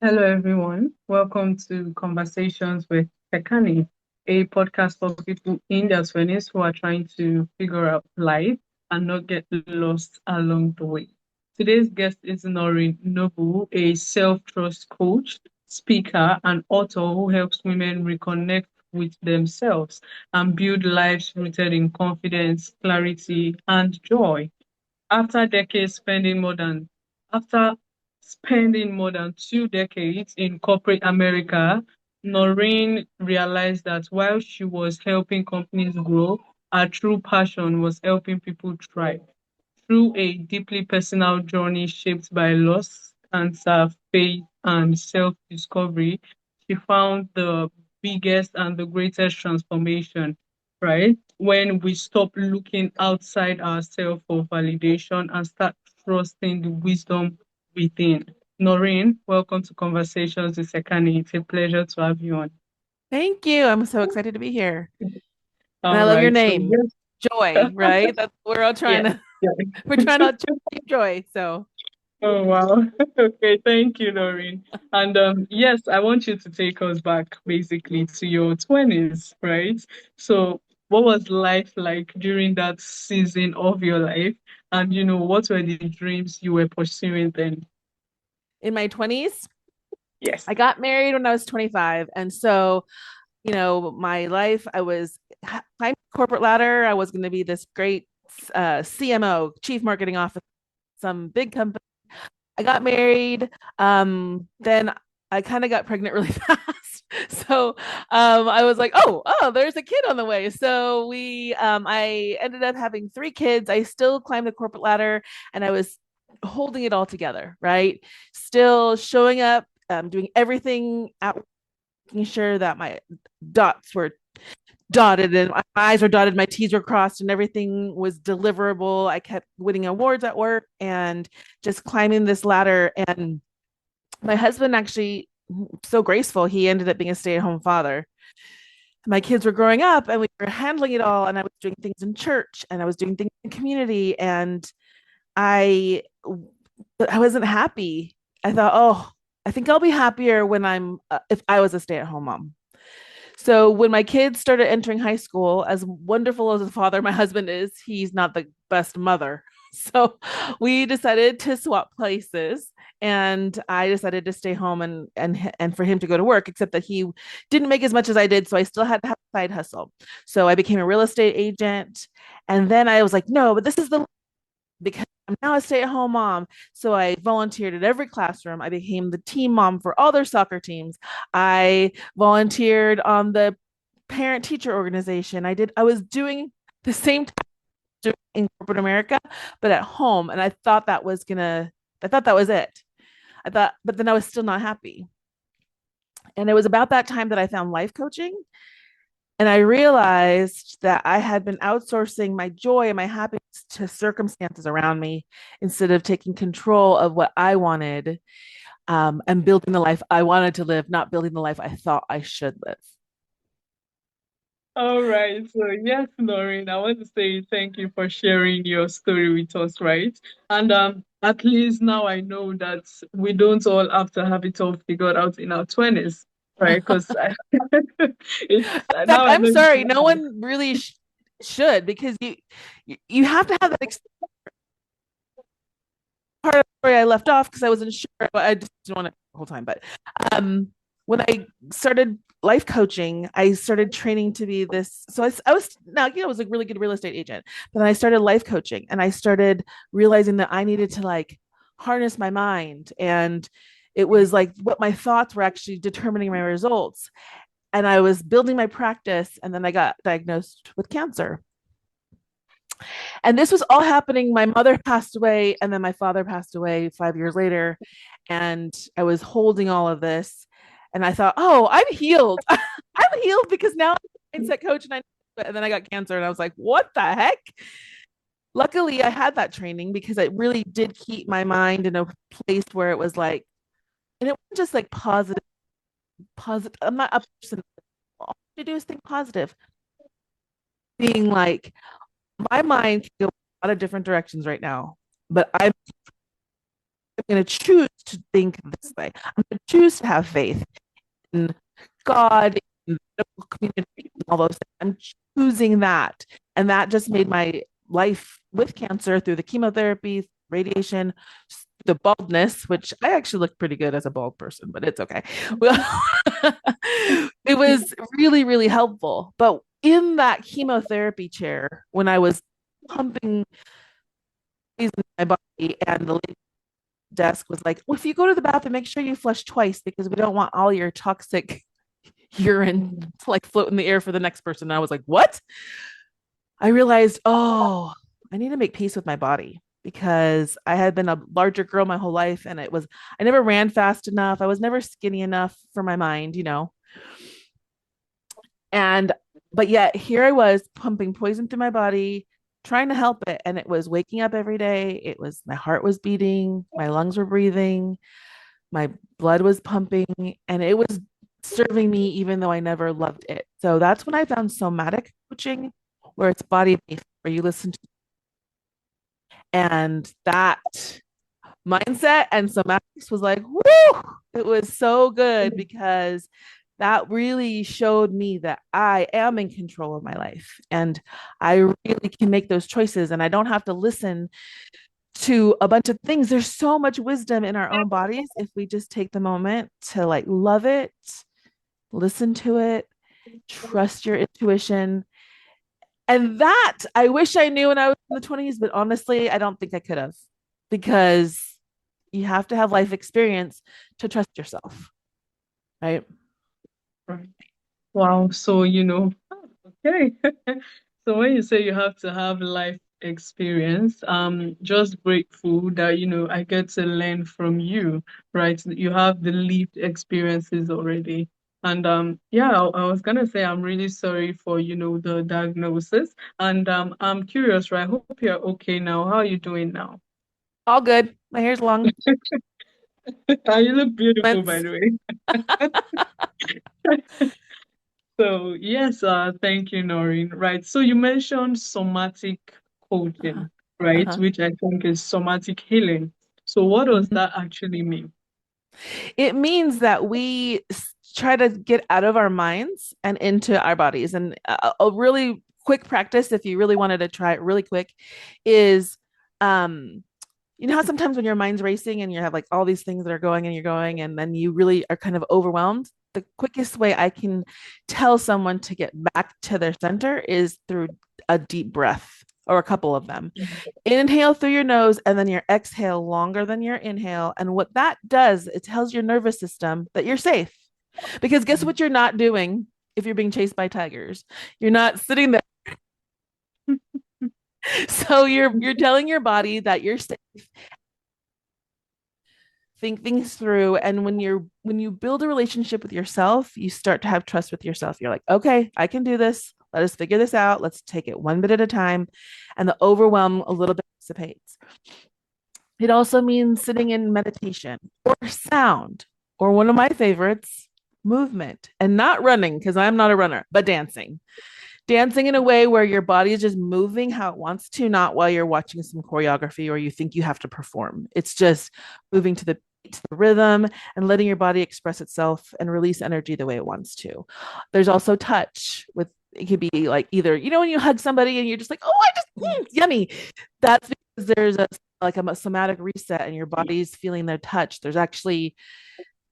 Hello, everyone. Welcome to Conversations with Sekani, a podcast for people in their 20s who are trying to figure out life and not get lost along the way. Today's guest is Noreen Noble, a self trust coach, speaker, and author who helps women reconnect with themselves and build lives rooted in confidence, clarity, and joy. After decades spending more than after spending more than 2 decades in corporate America, Noreen realized that while she was helping companies grow, her true passion was helping people thrive. Through a deeply personal journey shaped by loss, cancer, faith, and self discovery, she found the biggest and the greatest transformation, right? When we stop looking outside ourselves for validation and start trusting the wisdom within. Noreen, welcome to Conversations with Sekani. It's a pleasure to have you on. Thank you. I'm so excited to be here. And I All love your right. So name, yes, Joy, right? That's we're all yeah, trying to we're yeah. trying to achieve joy. So Oh wow. Okay, thank you, Noreen. And yes, I want you to take us back basically to your 20s, right? So what was life like during that season of your life? And what were the dreams you were pursuing then? in my 20s, Yes. I got married when I was 25. And so, my life, I was climbing the corporate ladder. I was going to be this great CMO, chief marketing officer, some big company. I got married. Then I kind of got pregnant really fast. So I was like, oh, there's a kid on the way. So I ended up having three kids. I still climbed the corporate ladder and I was holding it all together, right? Still showing up, doing everything at making sure that my dots were dotted and my I's were dotted, my T's were crossed, and everything was deliverable. I kept winning awards at work and just climbing this ladder. And my husband actually, so graceful, he ended up being a stay-at-home father. My kids were growing up and we were handling it all, and I was doing things in church and I was doing things in community, and I I wasn't happy. I thought, oh, I think I'll be happier when I'm if I was a stay-at-home mom. So when my kids started entering high school, as wonderful as a father my husband is, he's not the best mother. So we decided to swap places, and I decided to stay home and for him to go to work, except that he didn't make as much as I did, so I still had to have a side hustle. So I became a real estate agent, and then I was like, no, but this is the because I'm now a stay-at-home mom. So I volunteered at every classroom. I became the team mom for all their soccer teams. I volunteered on the parent teacher organization. I was doing the same in corporate America, but at home. And I thought that was it. But then I was still not happy. And it was about that time that I found life coaching. And I realized that I had been outsourcing my joy and my happiness to circumstances around me instead of taking control of what I wanted, and building the life I wanted to live, not building the life I thought I should live. All right. So yes, Noreen, I want to say thank you for sharing your story with us, right? And at least now I know that we don't all have to have it all figured out in our 20s, right? Because it's In now fact, I I'm know it's sorry, not no hard. one really should, because you have to have that part of the story I left off because I wasn't sure. I just didn't want to the whole time. But um, when I started life coaching, I started training to be this. So I was now, I was a really good real estate agent, but then I started life coaching and I started realizing that I needed to like harness my mind. And it was like what my thoughts were actually determining my results. And I was building my practice, and then I got diagnosed with cancer. And this was all happening. My mother passed away, and then my father passed away 5 years later. And I was holding all of this. And I thought, oh, I'm healed. I'm healed because now I'm a mindset coach. And then I got cancer, and I was like, what the heck? Luckily, I had that training because it really did keep my mind in a place where it was like, and it wasn't just like positive, positive. I'm not a person. All I do is think positive, being like, my mind can go a lot of different directions right now, but I'm going to choose to think this way. I'm going to choose to have faith in God, in the medical community, and all those things. I'm choosing that. And that just made my life with cancer through the chemotherapy, radiation, the baldness, which I actually look pretty good as a bald person, but it's okay. Well, it was really, really helpful. But in that chemotherapy chair, when I was pumping in my body, and the desk was like, well, if you go to the bathroom, make sure you flush twice because we don't want all your toxic urine to like float in the air for the next person. And I was like, what? I realized, oh, I need to make peace with my body because I had been a larger girl my whole life, and I never ran fast enough. I was never skinny enough for my mind, you know. And but yet here I was pumping poison through my body, trying to help it. And it was waking up every day. It was my heart was beating, my lungs were breathing, my blood was pumping, and it was serving me even though I never loved it. So that's when I found somatic coaching, where it's body based, where you listen to, and that mindset and somatics was like, woo, it was so good because that really showed me that I am in control of my life and I really can make those choices and I don't have to listen to a bunch of things. There's so much wisdom in our own bodies if we just take the moment to like love it, listen to it, trust your intuition. And that I wish I knew when I was in the 20s, but honestly, I don't think I could have because you have to have life experience to trust yourself, right? Right. Wow. So, okay. So when you say you have to have life experience, just grateful that, I get to learn from you, right? You have the lived experiences already. And yeah, I was gonna say I'm really sorry for, the diagnosis. And I'm curious, right? I hope you're okay now. How are you doing now? All good. My hair's long. You look beautiful, by Months. the way. So yes, thank you, Noreen. Right. So you mentioned somatic Uh-huh. coaching, right? Uh-huh. Which I think is somatic healing. So what does Mhm. that actually mean? It means that we try to get out of our minds and into our bodies. And a really quick practice, if you really wanted to try it really quick, is you know how sometimes when your mind's racing and you have like all these things that are going and you're going, and then you really are kind of overwhelmed. The quickest way I can tell someone to get back to their center is through a deep breath or a couple of them. Inhale through your nose and then your exhale longer than your inhale. And what that does, it tells your nervous system that you're safe. Because guess what you're not doing if you're being chased by tigers? You're not sitting there. So you're telling your body that you're safe. Think things through, and when you build a relationship with yourself, you start to have trust with yourself. You're like, okay, I can do this. Let us figure this out. Let's take it one bit at a time. And the overwhelm a little bit dissipates. It also means sitting in meditation or sound, or one of my favorites, movement, and not running because I'm not a runner, but dancing. Dancing in a way where your body is just moving how it wants to, not while you're watching some choreography or you think you have to perform. It's just moving to the rhythm and letting your body express itself and release energy the way it wants to. There's also touch with it could be like either when you hug somebody and you're just like, oh, I just yummy. That's because there's a somatic reset and your body's feeling their touch. There's actually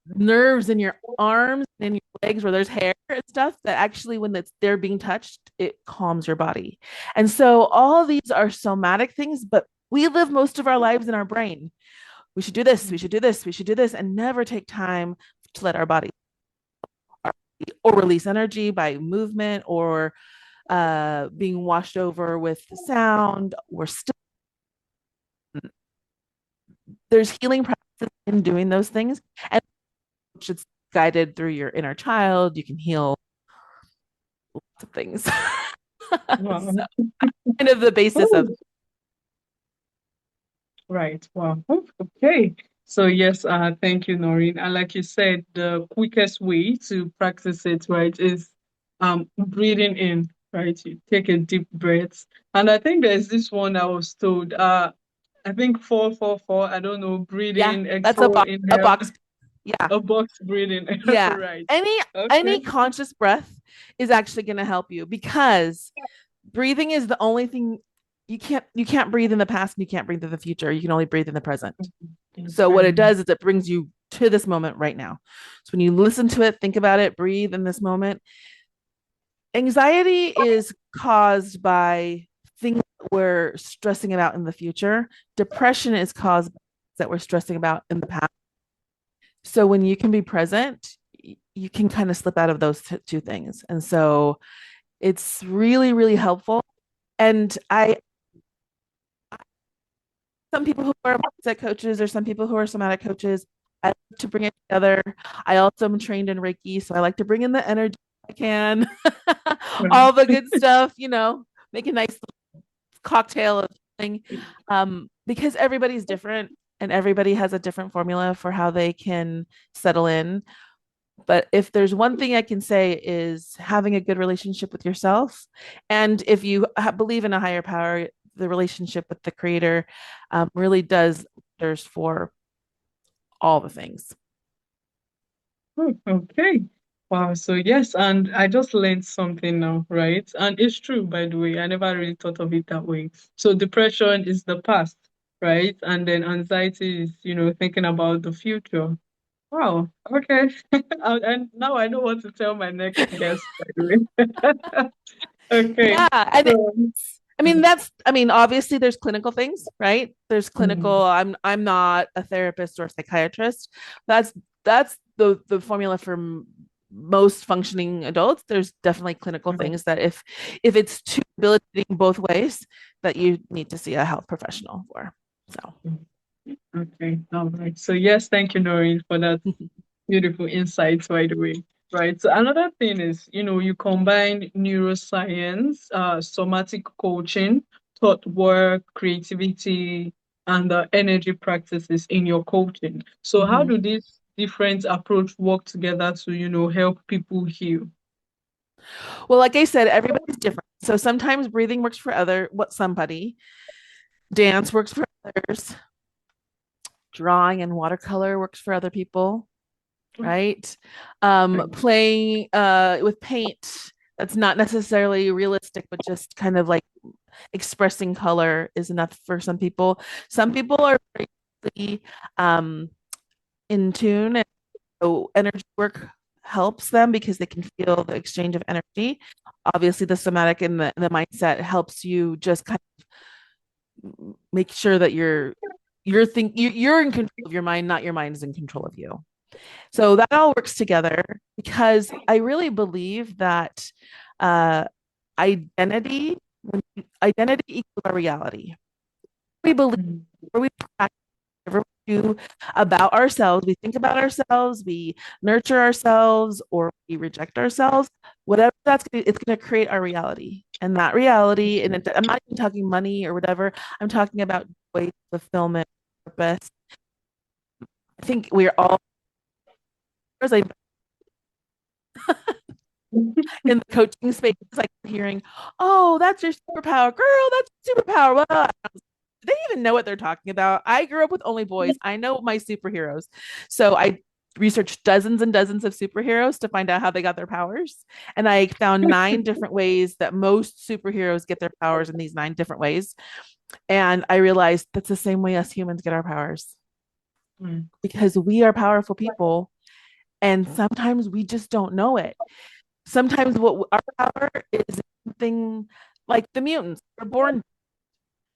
nerves in your arms and in your legs where there's hair and stuff that actually when they're being touched, it calms your body. And so all these are somatic things, but we live most of our lives in our brain. We should do this, we should do this, we should do this, and never take time to let our body or release energy by movement or being washed over with sound or still there's healing practices in doing those things and it's guided through your inner child. You can heal lots of things. So Wow. kind of the basis of Oh, right. Wow. Oh, okay. So yes, thank you, Noreen. And like you said, the quickest way to practice it, right, is breathing in, right? You take a deep breath. And I think there's this one I was told. I think 4-4-4. I don't know, Yeah, breathing, that's exhale, a inhale, box. Yeah. a box breathing. Yeah. Right. Any Okay. conscious breath is actually going to help you, because breathing is the only thing. You can't breathe in the past, and you can't breathe in the future. You can only breathe in the present. So what it Okay. does is it brings you to this moment right now. So when you listen to it, think about it, breathe in this moment. Anxiety is caused by things that we're stressing about in the future. Depression is caused by things that we're stressing about in the past. So when you can be present, you can kind of slip out of those two things. And so it's really, really helpful. And some people who are mindset coaches, or some people who are somatic coaches, I like to bring it together. I also am trained in Reiki, so I like to bring in the energy I can, all the good stuff, make a nice cocktail of thing, because everybody's different and everybody has a different formula for how they can settle in. But if there's one thing I can say, is having a good relationship with yourself. And if you believe in a higher power, the relationship with the creator really does there's for all the things. Oh, okay. Wow. So yes, and I just learned something now, right? And it's true, by the way. I never really thought of it that way. So depression is the past, right? And then anxiety is, thinking about the future. Wow. Okay. And now I know what to tell my next guest, by the way. Okay. Yeah. And So, I mean, obviously there's clinical things, right? There's mm, clinical. I'm not a therapist or a psychiatrist. That's the formula for most functioning adults. There's definitely clinical mm, things that if it's too debilitating both ways, that you need to see a health professional for. So mm. Okay. All right. So yes, thank you, Noreen, for that beautiful insights, by the way. Right. So another thing is, you combine neuroscience, somatic coaching, thought work, creativity, and energy practices in your coaching. So how Mhm. do these different approach work together to, help people heal? Well, like I said, everybody's different. So sometimes breathing works for somebody, dance works for others, drawing and watercolor works for other people, right? Playing with paint that's not necessarily realistic, but just kind of like expressing color is enough for some people. Some people are very um, in tune, and so energy work helps them because they can feel the exchange of energy. Obviously, the somatic and the mindset helps you just kind of make sure that you're in control of your mind, not your mind is in control of you. So that all works together, because I really believe that uh, identity identity equals our reality. We believe, Mhm. or we practice, whatever we do about ourselves, we think about ourselves, we nurture ourselves, or we reject ourselves. Whatever it's going to create our reality, and that reality. And I'm not even talking money or whatever. I'm talking about joy, fulfillment, purpose. I think we're all, as I in the coaching space, like hearing, "Oh, that's your superpower, girl. That's your superpower." Blah. Do they even know what they're talking about? I grew up with only boys. I know my superheroes, so I researched dozens and dozens of superheroes to find out how they got their powers, and I found 9 different ways that most superheroes get their powers, in these 9 different ways. And I realized that's the same way us humans get our powers, Mm. because we are powerful people, and sometimes we just don't know it. Sometimes what our power is something like the mutants are born.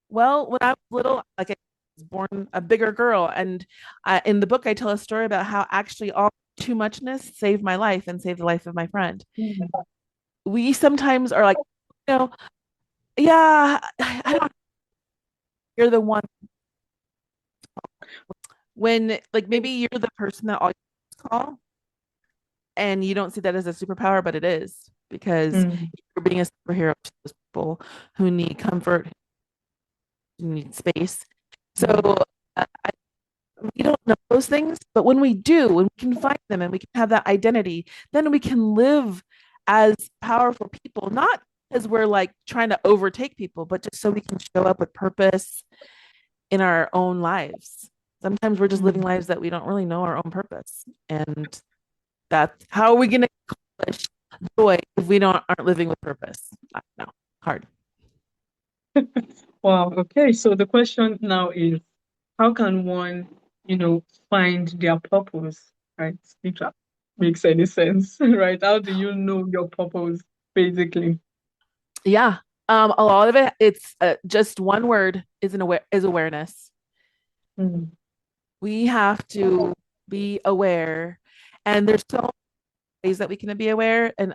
Well, when I was little, like I was born a bigger girl, and in the book I tell a story about how actually all too muchness saved my life and saved the life of my friend. We sometimes are like, you know, yeah, I don't. You're the one when like maybe you're the person that all you call, and you don't see that as a superpower, but it is, because Mm. you're being a superhero to those people who need comfort, who need space. So uh, we don't know those things, but when we do, when we can find them and we can have that identity, then we can live as powerful people, not because we're like trying to overtake people, but just so we can show up with purpose in our own lives. Sometimes we're just living Mm. lives that we don't really know our own purpose. And that's how are we going to accomplish joy if we don't aren't living with purpose? I don't know. Hard. Wow. Okay. So the question now is, how can one, find their purpose, right? If that makes any sense, right? How do you know your purpose, basically? Yeah. A lot of it, it's just one word is awareness. Mm. We have to be aware, and there's so many ways that we can be aware. And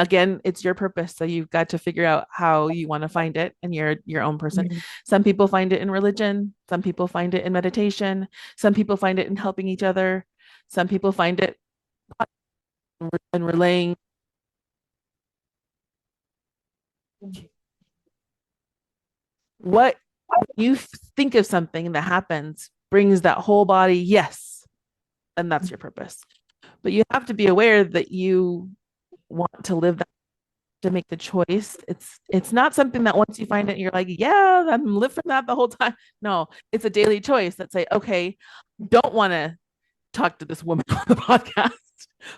again, it's your purpose, so you've got to figure out how you want to find it, and you're your own person. Mm. Some people find it in religion, some people find it in meditation, some people find it in helping each other, some people find it in relaying what you think of something that happens brings that whole body, yes, and that's your purpose. But you have to be aware that you want to live that, to make the choice. It's not something that once you find it, you're like, yeah, I'm living that the whole time. No, it's a daily choice that say, okay, don't want to talk to this woman on the podcast,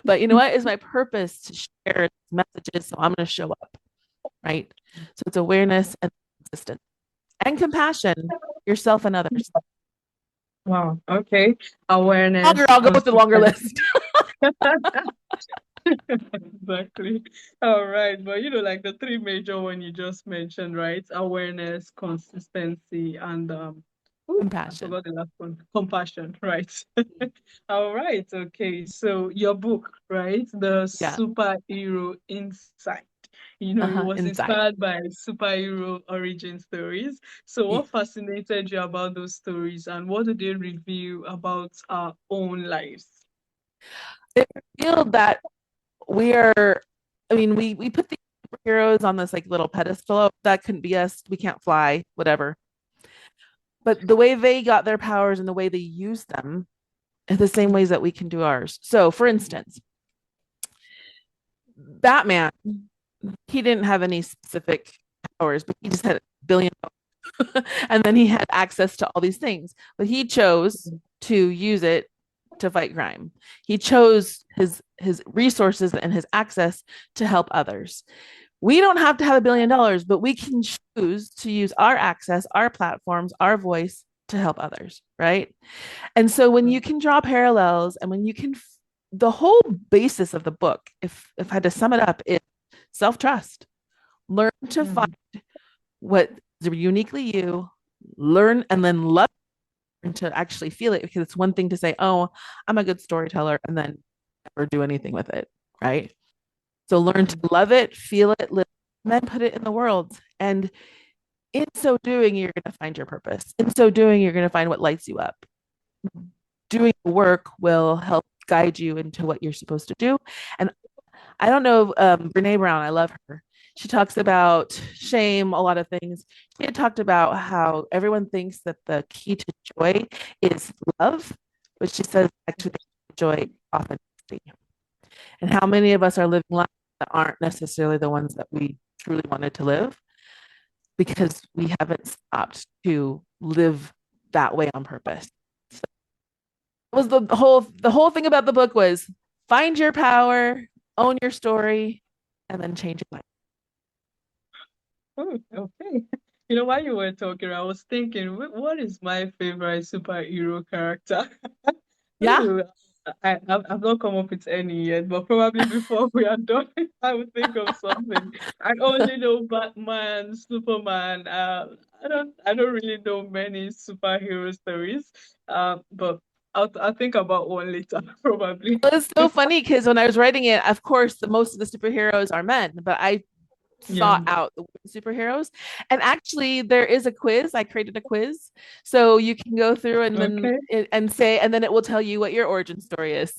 but you know what is my purpose to share messages, so I'm going to show up, right? So it's awareness and consistent and compassion, yourself and others. Wow. Okay. Longer, Awareness, I'll go with the longer consistent. list. Exactly. All right. But like the three major one you just mentioned, right? Awareness, consistency, and I Compassion. forgot the last one. Compassion, right? All right. Okay. So your book, right? The Yeah. Superhero Insight. It was Inside. inspired by superhero origin stories. So what fascinated you about those stories, and what do they reveal about our own lives? It revealed that we are, I mean, we put the superheroes on this like little pedestal. Oh, that couldn't be us. We can't fly, whatever. But the way they got their powers and the way they use them are the same ways that we can do ours. So, for instance, Batman, he didn't have any specific powers, but he just had a billion and then he had access to all these things, but he chose to use it to fight crime. He chose his resources and his access to help others. We don't have to have $1 billion, but we can choose to use our access, our platforms, our voice to help others, right? And so when you can draw parallels and when you can, the whole basis of the book, if I had to sum it up, is self-trust. Learn to find Mm. what is uniquely you, learn and then love to actually feel it, because it's one thing to say, oh, I'm a good storyteller, and then never do anything with it, right? So learn to Mm. love it, feel it, live, and then put it in the world. And in so doing, you're going to find your purpose. In so doing, you're going to find what lights you up. Doing the work will help guide you into what you're supposed to do. And I don't know, Brene Brown, I love her. She talks about shame, a lot of things. She had talked about how everyone thinks that the key to joy is love, but she says actually joy is authenticity. And how many of us are living lives that aren't necessarily the ones that we truly wanted to live because we haven't stopped to live that way on purpose. So was the whole thing about the book was find your power, own your story, and then change your life. Oh, okay. While you were talking, I was thinking, what is my favorite superhero character? Yeah. Ooh, I've not come up with any yet, but probably before we are done, I would think of something. I only know Batman, Superman. I don't really know many superhero stories. But I'll think about one later, probably. Well, it's so funny because when I was writing it, of course, the most of the superheroes are men, but I Yeah. sought out the superheroes. And actually, there is a quiz. I created a quiz, so you can go through and then Okay. and say, and then it will tell you what your origin story is.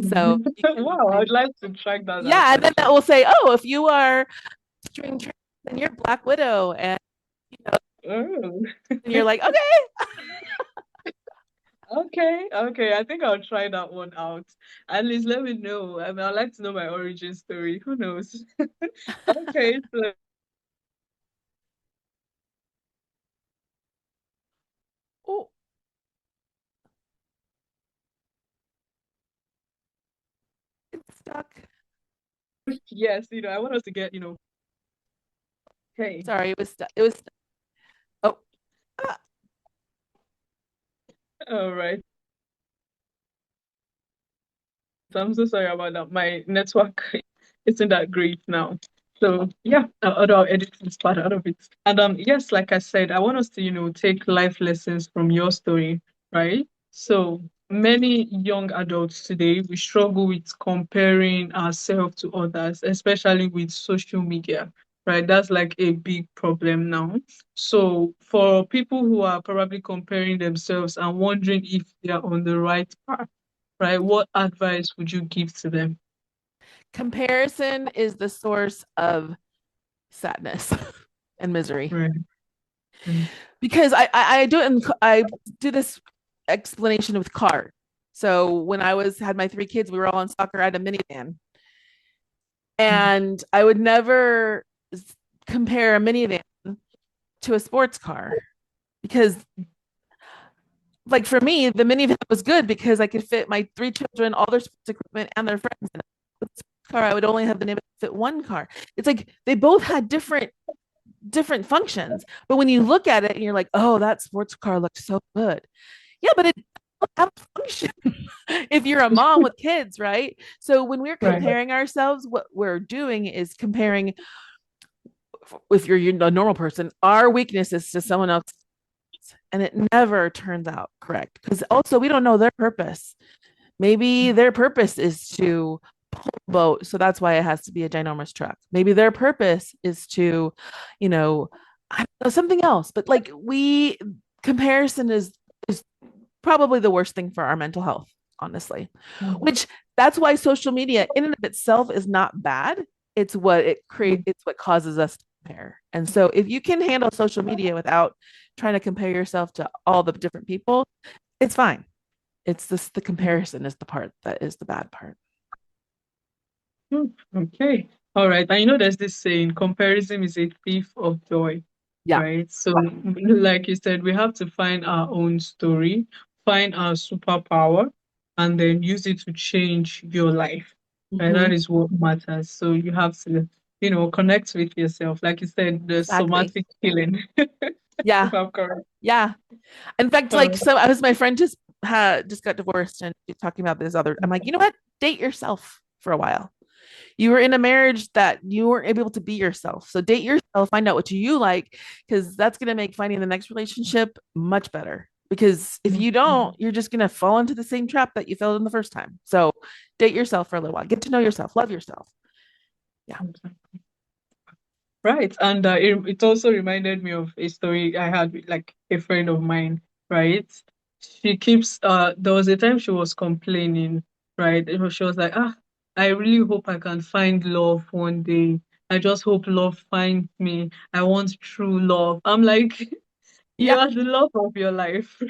So you can Wow, I'd find, like to track that out, yeah, and then that actually. will say, oh, if you are string trans, then you're Black Widow, and you know, Oh. and you're like, okay, Okay, okay. I think I'll try that one out. At least let me know. I mean, I'd like to know my origin story. Who knows? Okay, so talk? Yes, I want us to get, hey, Sorry, it was. Oh, ah, all right. So I'm so sorry about that. My network isn't that great now. So yeah, although I'll edit this part out of it. And yes, like I said, I want us to, take life lessons from your story, right? So many young adults today, we struggle with comparing ourselves to others, especially with social media, right? That's like a big problem now. So for people who are probably comparing themselves and wondering if they are on the right path, right? What advice would you give to them? comparison is the source of sadness and misery. Right. Mm. Because I do this explanation with car. So when I was had my three kids, we were all in soccer. I had a minivan, Mm. and I would never compare a minivan to a sports car because, like for me, the minivan was good because I could fit my three children, all their sports equipment, and their friends in it. With the car, I would only have been able to fit one car. It's like they both had different functions, but when you look at it and you're like, oh, that sports car looks so good. Yeah, but it have a function if you're a mom with kids, right? So when we're Right. comparing ourselves, what we're doing is comparing, if you're a normal person, our weaknesses to someone else, and it never turns out correct because also we don't know their purpose. Maybe their purpose is to pull a boat, so that's why it has to be a ginormous truck. Maybe their purpose is to, you know, I don't know, something else. But like we comparison is probably the worst thing for our mental health, honestly. Mm. Which that's why social media in and of itself is not bad. It's what it create. Mm. It's what causes us to compare. And so if you can handle social media without trying to compare yourself to all the different people, it's fine. It's this the comparison is the part that is the bad part. Mm. Okay. All right. And there's this saying, comparison is a thief of joy, Yeah. right? So, like you said, we have to find our own story, find our superpower, and then use it to change your life. Right? Mm-hmm. That is what matters. So you have to, connect with yourself. Like you said, the Exactly. somatic healing. Yeah. If I'm correct. Yeah. In fact, All like right. so I was my friend just got divorced and she's talking about this other. I'm like, you know what? Date yourself for a while. You were in a marriage that you weren't able to be yourself. So date yourself, find out what you like, because that's going to make finding the next relationship much better. Because if you don't, you're just going to fall into the same trap that you fell in the first time. So date yourself for a little while, get to know yourself, love yourself. Yeah. Right. And it also reminded me of a story I had with like a friend of mine, right? There was a time she was complaining, right? She was like, I really hope I can find love one day. I just hope love finds me. I want true love. I'm like, you Yeah. are the love of your life.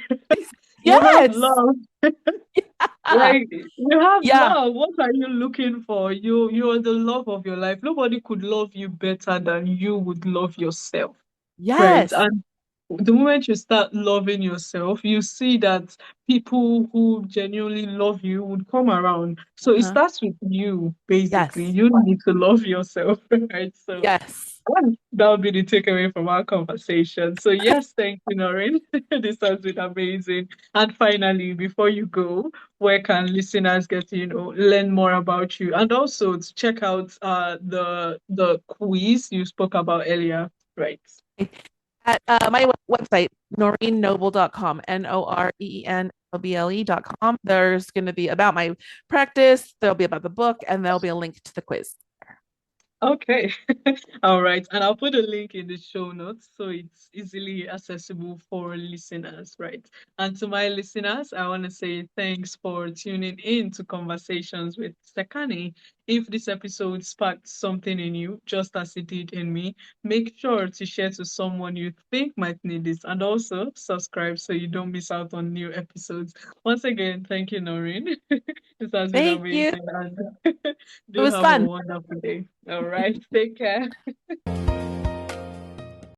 You have Yes. love. Yeah. Like you have Yeah. love. What are you looking for? You are the love of your life. Nobody could love you better than you would love yourself. Right. Yes. And the moment you start loving yourself, you see that people who genuinely love you would come around. So it Uh-huh. starts with you, basically. Yes. You need to love yourself, right? So Yes. that would be the takeaway from our conversation. So yes, thank you, Noreen. This has been amazing. And finally, before you go, where can listeners get to, learn more about you and also to check out the quiz you spoke about earlier, right? At my website, noreennoble.com, NOREENOBLE.com. There's going to be about my practice, there'll be about the book, and there'll be a link to the quiz. Okay. All right. And I'll put a link in the show notes so it's easily accessible for listeners, right? And to my listeners, I want to say thanks for tuning in to Conversations with Sekani. If this episode sparked something in you, just as it did in me, make sure to share to someone you think might need this and also subscribe so you don't miss out on new episodes. Once again, thank you, Noreen. This has been Thank you. amazing. And It do was have a fun. wonderful day. All right. Take care.